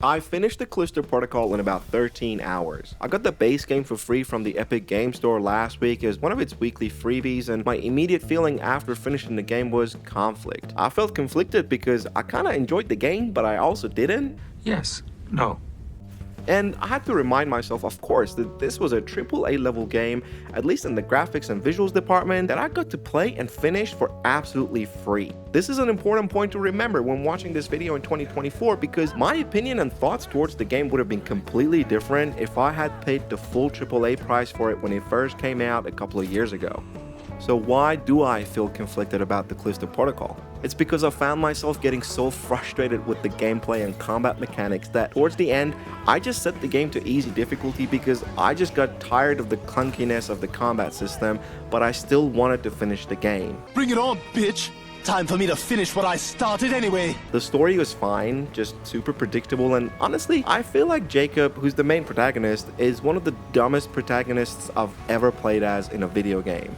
I finished the Callisto Protocol in about 13 hours. I got the base game for free from the Epic Game Store last week as one of its weekly freebies, and my immediate feeling after finishing the game was conflict. I felt conflicted because I kinda enjoyed the game, but I also didn't. Yes. No. And I had to remind myself, of course, that this was a AAA level game, at least in the graphics and visuals department, that I got to play and finish for absolutely free. This is an important point to remember when watching this video in 2024 because my opinion and thoughts towards the game would have been completely different if I had paid the full AAA price for it when it first came out a couple of years ago. So why do I feel conflicted about the Callisto Protocol? It's because I found myself getting so frustrated with the gameplay and combat mechanics that towards the end, I just set the game to easy difficulty because I just got tired of the clunkiness of the combat system, but I still wanted to finish the game. Bring it on, bitch! Time for me to finish what I started anyway! The story was fine, just super predictable, and honestly, I feel like Jacob, who's the main protagonist, is one of the dumbest protagonists I've ever played as in a video game.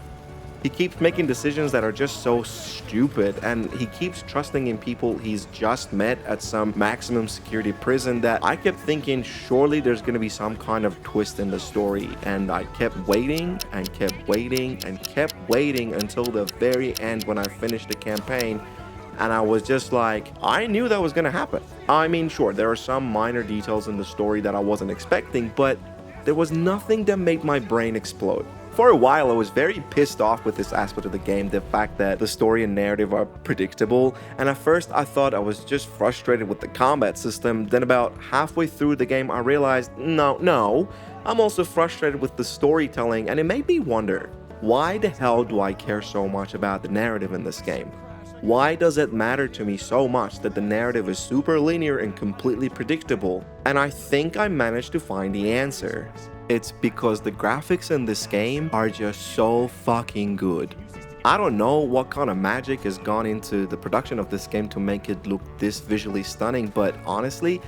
He keeps making decisions that are just so stupid, and he keeps trusting in people he's just met at some maximum security prison that I kept thinking surely there's gonna be some kind of twist in the story, and I kept waiting and kept waiting and kept waiting until the very end when I finished the campaign, and I was just like, I knew that was gonna happen. I mean, sure, there are some minor details in the story that I wasn't expecting, but there was nothing that made my brain explode. For a while, I was very pissed off with this aspect of the game, the fact that the story and narrative are predictable, and at first I thought I was just frustrated with the combat system. Then about halfway through the game I realized, no, I'm also frustrated with the storytelling, and it made me wonder, why the hell do I care so much about the narrative in this game? Why does it matter to me so much that the narrative is super linear and completely predictable? And I think I managed to find the answer. It's because the graphics in this game are just so fucking good. I don't know what kind of magic has gone into the production of this game to make it look this visually stunning, but honestly,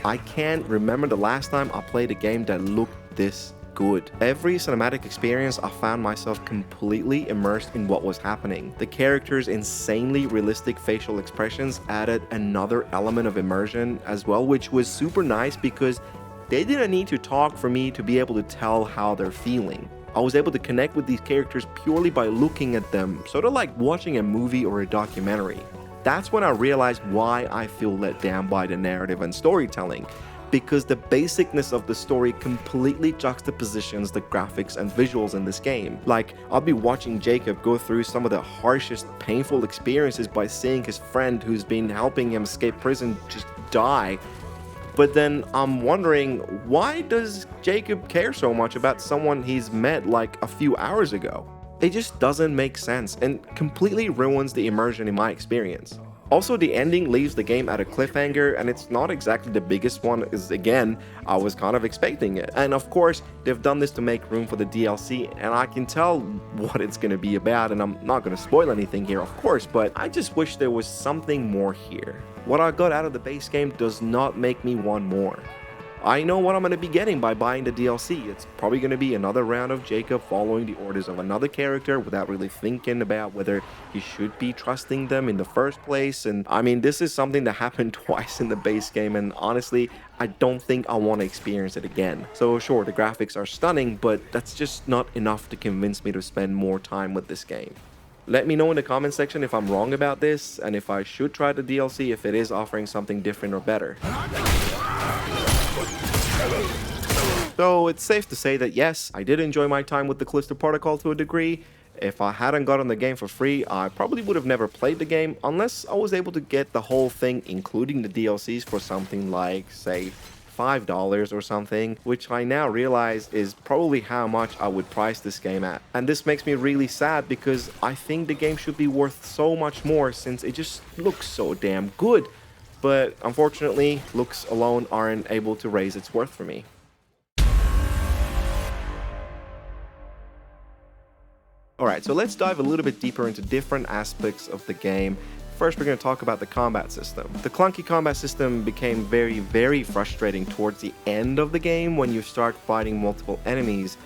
I can't remember the last time I played a game that looked this good. Every cinematic experience, I found myself completely immersed in what was happening. The characters' insanely realistic facial expressions added another element of immersion as well, which was super nice because they didn't need to talk for me to be able to tell how they're feeling. I was able to connect with these characters purely by looking at them, sort of like watching a movie or a documentary. That's when I realized why I feel let down by the narrative and storytelling, because the basicness of the story completely juxtapositions the graphics and visuals in this game. Like, I'll be watching Jacob go through some of the harshest, painful experiences by seeing his friend who's been helping him escape prison just die. But then I'm wondering, why does Jacob care so much about someone he's met like a few hours ago? It just doesn't make sense and completely ruins the immersion in my experience. Also, the ending leaves the game at a cliffhanger, and it's not exactly the biggest one, as again, I was kind of expecting it. And of course, they've done this to make room for the DLC, and I can tell what it's gonna be about, and I'm not gonna spoil anything here, of course, but I just wish there was something more here. What I got out of the base game does not make me want more. I know what I'm going to be getting by buying the DLC. It's probably going to be another round of Jacob following the orders of another character without really thinking about whether he should be trusting them in the first place. And I mean, this is something that happened twice in the base game, and honestly, I don't think I want to experience it again. So sure, the graphics are stunning, but that's just not enough to convince me to spend more time with this game. Let me know in the comment section if I'm wrong about this, and if I should try the DLC if it is offering something different or better. So it's safe to say that yes, I did enjoy my time with the Callisto Protocol to a degree. If I hadn't gotten the game for free, I probably would have never played the game unless I was able to get the whole thing, including the DLCs, for something like, say, $5 or something, which I now realize is probably how much I would price this game at. And this makes me really sad because I think the game should be worth so much more since it just looks so damn good. But unfortunately, looks alone aren't able to raise its worth for me. Alright, so let's dive a little bit deeper into different aspects of the game. First, we're going to talk about the combat system. The clunky combat system became very frustrating towards the end of the game when you start fighting multiple enemies.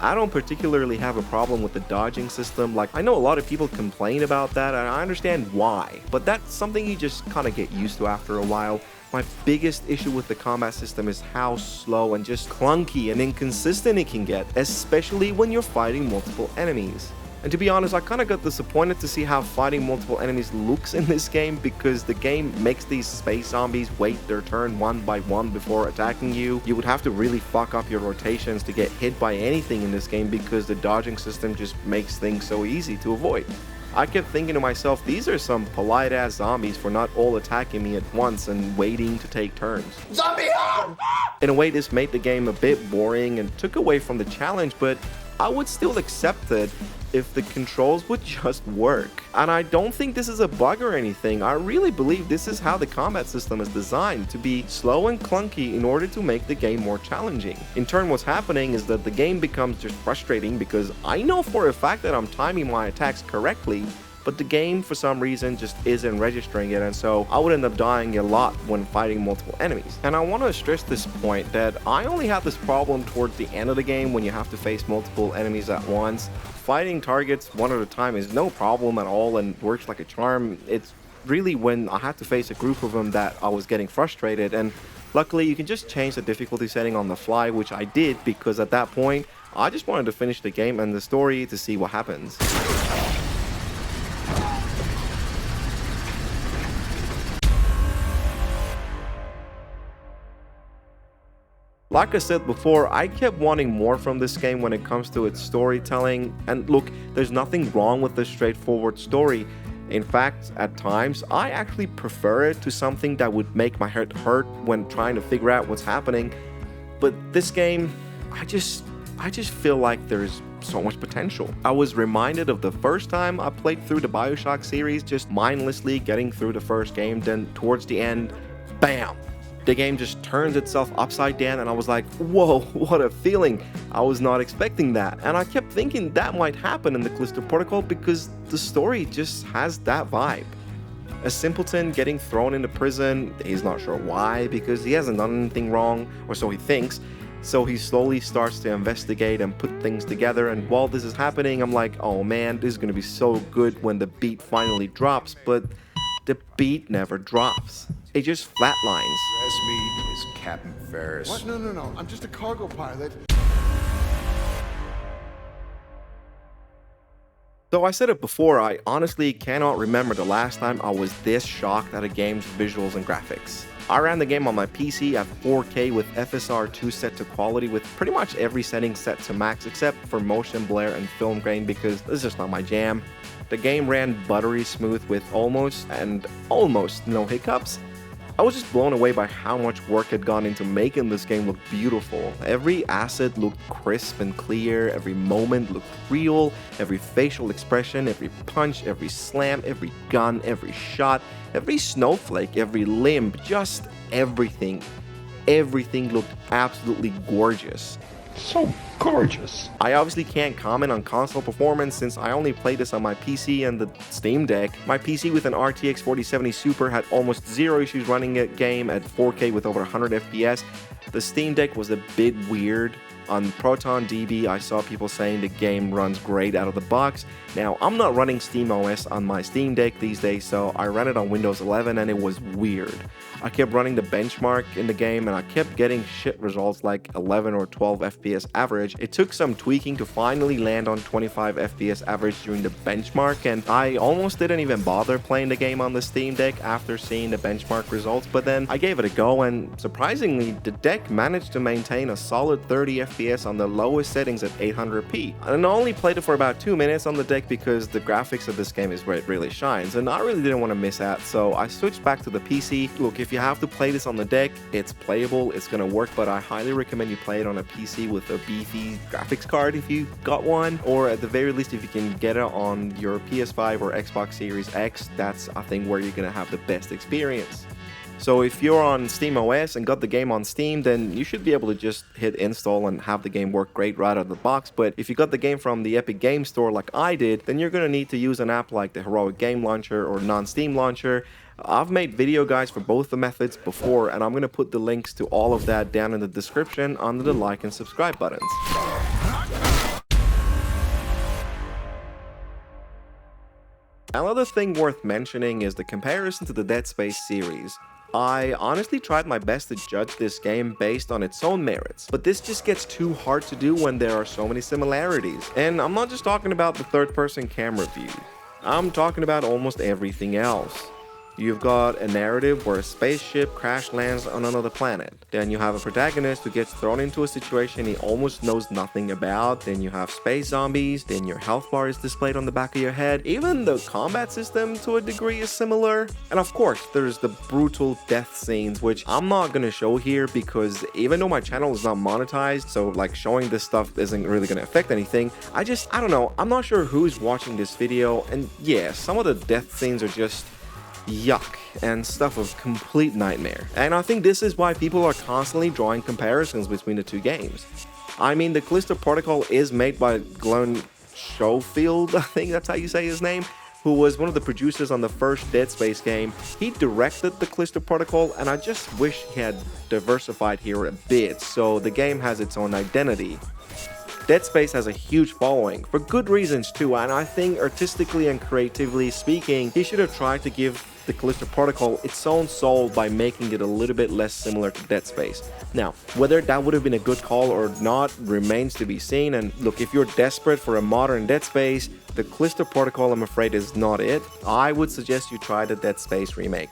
I don't particularly have a problem with the dodging system. Like, I know a lot of people complain about that, and I understand why, but that's something you just kind of get used to after a while. My biggest issue with the combat system is how slow and just clunky and inconsistent it can get, especially when you're fighting multiple enemies. And to be honest, I kinda got disappointed to see how fighting multiple enemies looks in this game, because the game makes these space zombies wait their turn one by one before attacking you. You would have to really fuck up your rotations to get hit by anything in this game, because the dodging system just makes things so easy to avoid. I kept thinking to myself, these are some polite ass zombies for not all attacking me at once and waiting to take turns. Zombie! In a way, this made the game a bit boring and took away from the challenge, but I would still accept it if the controls would just work. And I don't think this is a bug or anything. I really believe this is how the combat system is designed, to be slow and clunky in order to make the game more challenging. In turn, what's happening is that the game becomes just frustrating, because I know for a fact that I'm timing my attacks correctly, but the game for some reason just isn't registering it, and so I would end up dying a lot when fighting multiple enemies. And I want to stress this point that I only have this problem towards the end of the game when you have to face multiple enemies at once. Fighting targets one at a time is no problem at all and works like a charm. It's really when I had to face a group of them that I was getting frustrated, and luckily you can just change the difficulty setting on the fly, which I did, because at that point I just wanted to finish the game and the story to see what happens. Like I said before, I kept wanting more from this game when it comes to its storytelling, and look, there's nothing wrong with the straightforward story. In fact, at times, I actually prefer it to something that would make my head hurt when trying to figure out what's happening. But this game, I just feel like there's so much potential. I was reminded of the first time I played through the BioShock series, just mindlessly getting through the first game, then towards the end, bam! The game just turns itself upside down, and I was like, whoa, what a feeling. I was not expecting that. And I kept thinking that might happen in the Callisto Protocol, because the story just has that vibe. A simpleton getting thrown into prison, he's not sure why, because he hasn't done anything wrong, or so he thinks. So he slowly starts to investigate and put things together, and while this is happening, I'm like, oh man, this is gonna be so good when the beat finally drops, but the beat never drops. It just flatlines. Address me as Captain Ferris. What? No. I'm just a cargo pilot. Though I said it before, I honestly cannot remember the last time I was this shocked at a game's visuals and graphics. I ran the game on my PC at 4K with FSR2 set to quality, with pretty much every setting set to max except for motion blur and film grain, because this is just not my jam. The game ran buttery smooth with almost no hiccups. I was just blown away by how much work had gone into making this game look beautiful. Every asset looked crisp and clear, every moment looked real, every facial expression, every punch, every slam, every gun, every shot, every snowflake, every limb, just everything. Everything looked absolutely gorgeous. So gorgeous. I obviously can't comment on console performance since I only played this on my PC and the Steam Deck. My PC with an RTX 4070 Super had almost zero issues running a game at 4K with over 100 FPS. The Steam Deck was a bit weird. On ProtonDB, I saw people saying the game runs great out of the box. Now, I'm not running SteamOS on my Steam Deck these days, so I ran it on Windows 11 and it was weird. I kept running the benchmark in the game and I kept getting shit results like 11 or 12 FPS average. It took some tweaking to finally land on 25 FPS average during the benchmark, and I almost didn't even bother playing the game on the Steam Deck after seeing the benchmark results, but then I gave it a go, and surprisingly, the deck managed to maintain a solid 30 FPS on the lowest settings at 800p. And I only played it for about 2 minutes on the deck because the graphics of this game is where it really shines, and I really didn't want to miss out, so I switched back to the PC. Look, if you have to play this on the deck, it's playable, it's gonna work, but I highly recommend you play it on a PC with a beefy graphics card if you got one, or at the very least if you can get it on your PS5 or Xbox Series X. That's, I think, where you're gonna have the best experience. So if you're on SteamOS and got the game on Steam, then you should be able to just hit install and have the game work great right out of the box. But if you got the game from the Epic Game Store like I did, then you're going to need to use an app like the Heroic Game Launcher or Non-Steam Launcher. I've made video guides for both the methods before, and I'm going to put the links to all of that down in the description under the like and subscribe buttons. Another thing worth mentioning is the comparison to the Dead Space series. I honestly tried my best to judge this game based on its own merits, but this just gets too hard to do when there are so many similarities. And I'm not just talking about the third-person camera view, I'm talking about almost everything else. You've got a narrative where a spaceship crash lands on another planet. Then you have a protagonist who gets thrown into a situation he almost knows nothing about. Then you have space zombies. Then your health bar is displayed on the back of your head. Even the combat system to a degree is similar. And of course, there's the brutal death scenes, which I'm not gonna show here because even though my channel is not monetized, so like showing this stuff isn't really gonna affect anything, I don't know, I'm not sure who's watching this video, and yeah, some of the death scenes are just yuck and stuff of complete nightmare. And I think this is why people are constantly drawing comparisons between the two games. I mean, the Callisto Protocol is made by Glenn Schofield, I think that's how you say his name, who was one of the producers on the first Dead Space game. He directed the Callisto Protocol, and I just wish he had diversified here a bit so the game has its own identity. Dead Space has a huge following, for good reasons too, and I think artistically and creatively speaking, he should have tried to give the Callisto Protocol its own soul by making it a little bit less similar to Dead Space. Now, whether that would have been a good call or not remains to be seen, and look, if you're desperate for a modern Dead Space, the Callisto Protocol, I'm afraid, is not it. I would suggest you try the Dead Space remake.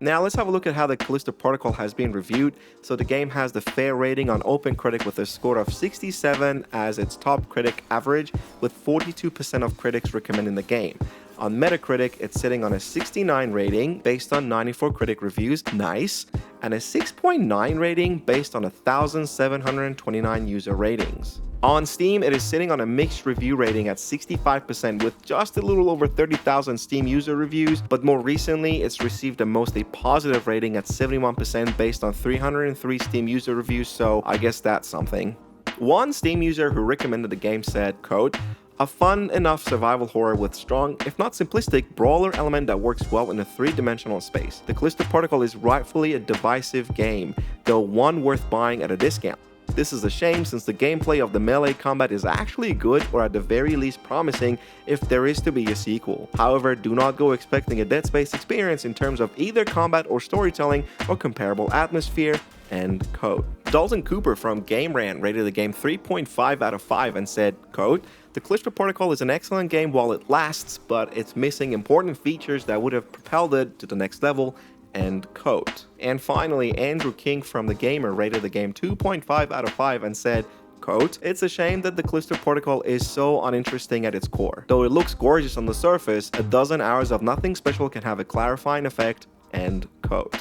Now let's have a look at how the Callisto Protocol has been reviewed. So the game has the fair rating on OpenCritic with a score of 67 as its top critic average, with 42% of critics recommending the game. On Metacritic, it's sitting on a 69 rating based on 94 critic reviews, nice, and a 6.9 rating based on 1,729 user ratings. On Steam, it is sitting on a mixed review rating at 65% with just a little over 30,000 Steam user reviews, but more recently, it's received a mostly positive rating at 71% based on 303 Steam user reviews, so I guess that's something. One Steam user who recommended the game said, quote, "A fun enough survival horror with strong, if not simplistic, brawler element that works well in a three-dimensional space. The Callisto Protocol is rightfully a divisive game, though one worth buying at a discount. This is a shame since the gameplay of the melee combat is actually good, or at the very least promising if there is to be a sequel. However, do not go expecting a Dead Space experience in terms of either combat or storytelling or comparable atmosphere." End quote. Dalton Cooper from Game Rant rated the game 3.5 out of 5 and said, quote, "The Callisto Protocol is an excellent game while it lasts, but it's missing important features that would have propelled it to the next level." End quote. And finally, Andrew King from The Gamer rated the game 2.5 out of 5 and said, quote, "It's a shame that the Callisto Protocol is so uninteresting at its core. Though it looks gorgeous on the surface, a dozen hours of nothing special can have a clarifying effect." End quote.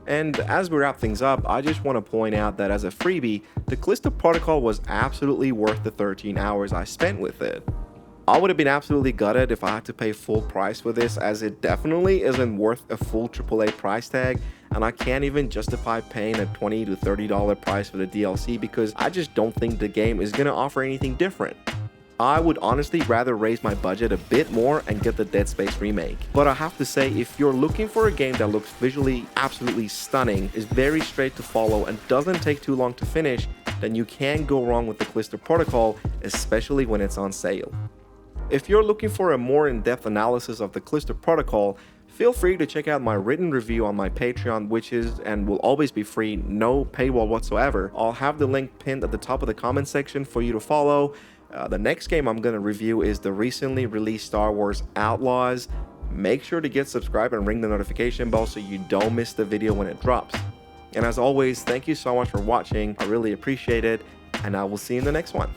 And as we wrap things up, I just want to point out that as a freebie, the Callisto Protocol was absolutely worth the 13 hours I spent with it. I would have been absolutely gutted if I had to pay full price for this, as it definitely isn't worth a full AAA price tag, and I can't even justify paying a $20 to $30 price for the DLC because I just don't think the game is going to offer anything different. I would honestly rather raise my budget a bit more and get the Dead Space remake. But I have to say, if you're looking for a game that looks visually absolutely stunning, is very straight to follow, and doesn't take too long to finish, then you can't go wrong with the Callisto Protocol, especially when it's on sale. If you're looking for a more in-depth analysis of the Callisto Protocol, feel free to check out my written review on my Patreon, which is and will always be free, no paywall whatsoever. I'll have the link pinned at the top of the comment section for you to follow. The next game I'm going to review is the recently released Star Wars Outlaws. Make sure to get subscribed and ring the notification bell so you don't miss the video when it drops. And as always, thank you so much for watching. I really appreciate it, and I will see you in the next one.